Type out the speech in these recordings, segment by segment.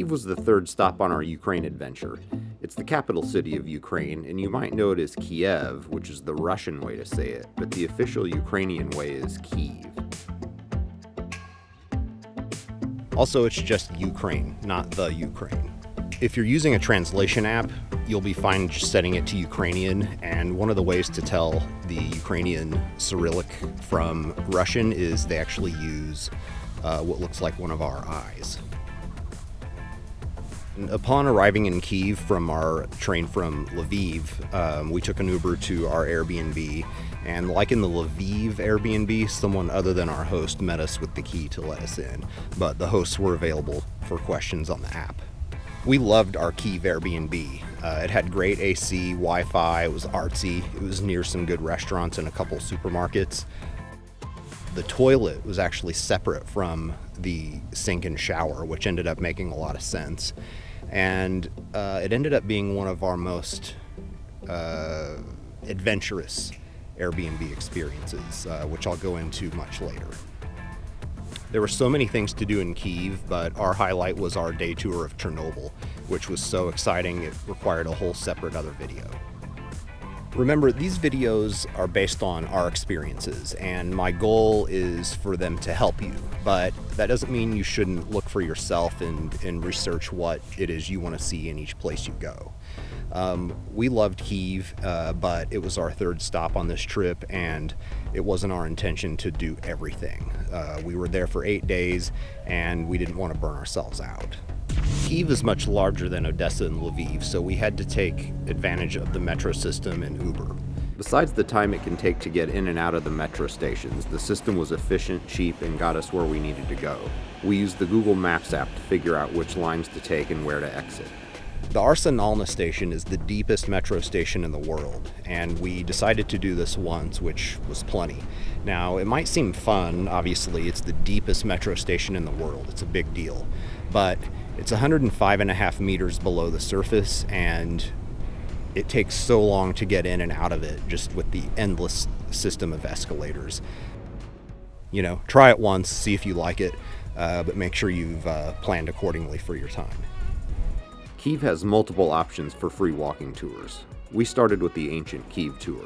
Kyiv was the third stop on our Ukraine adventure. It's the capital city of Ukraine, and you might know it as Kiev, which is the Russian way to say it, but the official Ukrainian way is Kyiv. Also, it's just Ukraine, not the Ukraine. If you're using a translation app, you'll be fine just setting it to Ukrainian, and one of the ways to tell the Ukrainian Cyrillic from Russian is they actually use what looks like one of our eyes. And upon arriving in Kyiv from our train from Lviv, we took an Uber to our Airbnb, and like in the Lviv Airbnb, someone other than our host met us with the key to let us in, but the hosts were available for questions on the app. We loved our Kyiv Airbnb. It had great AC, Wi-Fi, it was artsy, it was near some good restaurants and a couple supermarkets. The toilet was actually separate from the sink and shower, which ended up making a lot of sense. And it ended up being one of our most adventurous Airbnb experiences, which I'll go into much later. There were so many things to do in Kyiv, but our highlight was our day tour of Chernobyl, which was so exciting it required a whole separate other video. Remember, these videos are based on our experiences, and my goal is for them to help you, but that doesn't mean you shouldn't look for yourself and research what it is you want to see in each place you go. We loved Kyiv, but it was our third stop on this trip, and it wasn't our intention to do everything. We were there for 8 days, and we didn't want to burn ourselves out. Kyiv is much larger than Odessa and Lviv, so we had to take advantage of the metro system and Uber. Besides the time it can take to get in and out of the metro stations, the system was efficient, cheap, and got us where we needed to go. We used the Google Maps app to figure out which lines to take and where to exit. The Arsenalna station is the deepest metro station in the world, and we decided to do this once, which was plenty. Now, it might seem fun, obviously, it's the deepest metro station in the world, it's a big deal, but it's 105.5 meters below the surface, and it takes so long to get in and out of it, just with the endless system of escalators. You know, try it once, see if you like it, but make sure you've planned accordingly for your time. Kyiv has multiple options for free walking tours. We started with the ancient Kyiv tour.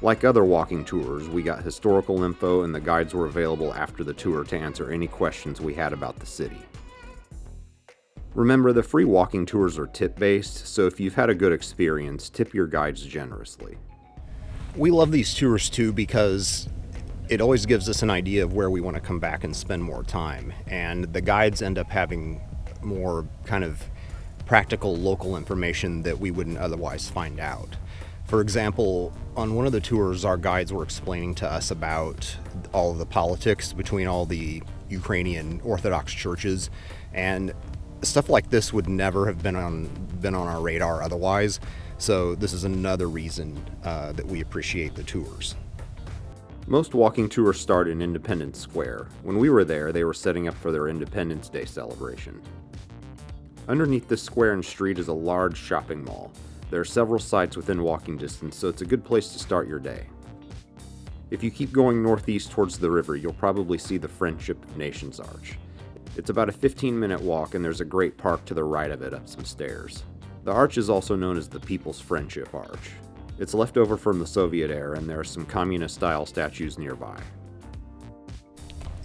Like other walking tours, we got historical info and the guides were available after the tour to answer any questions we had about the city. Remember, the free walking tours are tip-based, so if you've had a good experience, tip your guides generously. We love these tours too because it always gives us an idea of where we want to come back and spend more time, and the guides end up having more kind of practical local information that we wouldn't otherwise find out. For example, on one of the tours, our guides were explaining to us about all of the politics between all the Ukrainian Orthodox churches, and stuff like this would never have been on our radar otherwise, so this is another reason that we appreciate the tours. Most walking tours start in Independence Square. When we were there, they were setting up for their Independence Day celebration. Underneath this square and street is a large shopping mall. There are several sites within walking distance, so it's a good place to start your day. If you keep going northeast towards the river, you'll probably see the Friendship of Nations Arch. It's about a 15-minute walk, and there's a great park to the right of it up some stairs. The arch is also known as the People's Friendship Arch. It's left over from the Soviet era, and there are some communist-style statues nearby.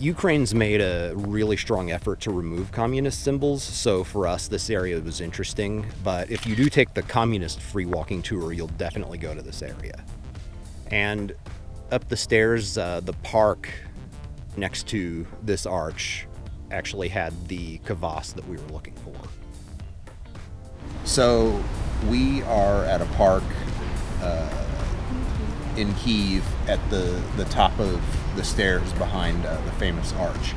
Ukraine's made a really strong effort to remove communist symbols, so for us this area was interesting, but if you do take the communist free walking tour, you'll definitely go to this area. And up the stairs, the park next to this arch actually had the kvass that we were looking for. So we are at a park in Kyiv at the top of the stairs behind the famous arch,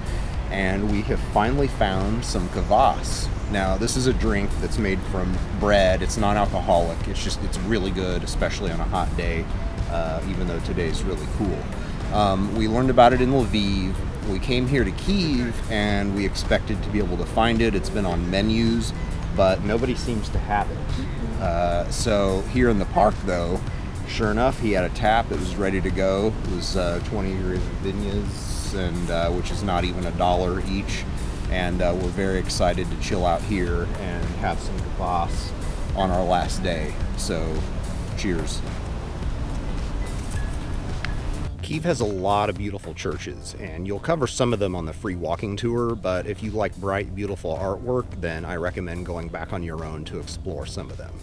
and we have finally found some kvass. Now, this is a drink that's made from bread. It's non-alcoholic. It's really good, especially on a hot day, even though today's really cool. We learned about it in Lviv. We came here to Kyiv, and we expected to be able to find it. It's been on menus, but nobody seems to have it. So here in the park, though, sure enough, he had a tap. It was ready to go. It was 20 hryvnias, and which is not even $1 each. and we're very excited to chill out here and have some kvass on our last day. So, cheers. Kyiv has a lot of beautiful churches, and you'll cover some of them on the free walking tour, but if you like bright, beautiful artwork, then I recommend going back on your own to explore some of them.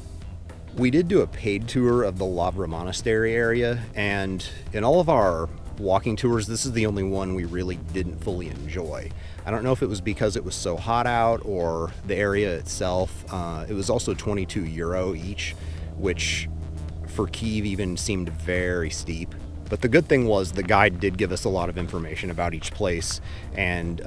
We did do a paid tour of the Lavra Monastery area, and in all of our walking tours, this is the only one we really didn't fully enjoy. I don't know if it was because it was so hot out or the area itself. It was also 22 euro each, which for Kyiv even seemed very steep. But the good thing was the guide did give us a lot of information about each place and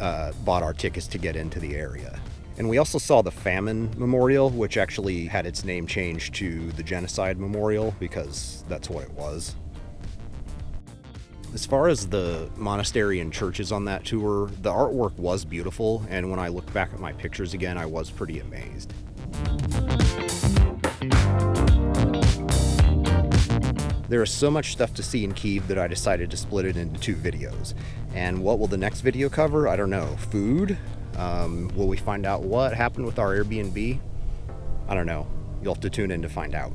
bought our tickets to get into the area. And we also saw the Famine Memorial, which actually had its name changed to the Genocide Memorial because that's what it was. As far as the monastery and churches on that tour, the artwork was beautiful, and when I looked back at my pictures again, I was pretty amazed. There is so much stuff to see in Kyiv that I decided to split it into 2 videos. And what will the next video cover? I don't know. Food? Will we find out what happened with our Airbnb? I don't know. You'll have to tune in to find out.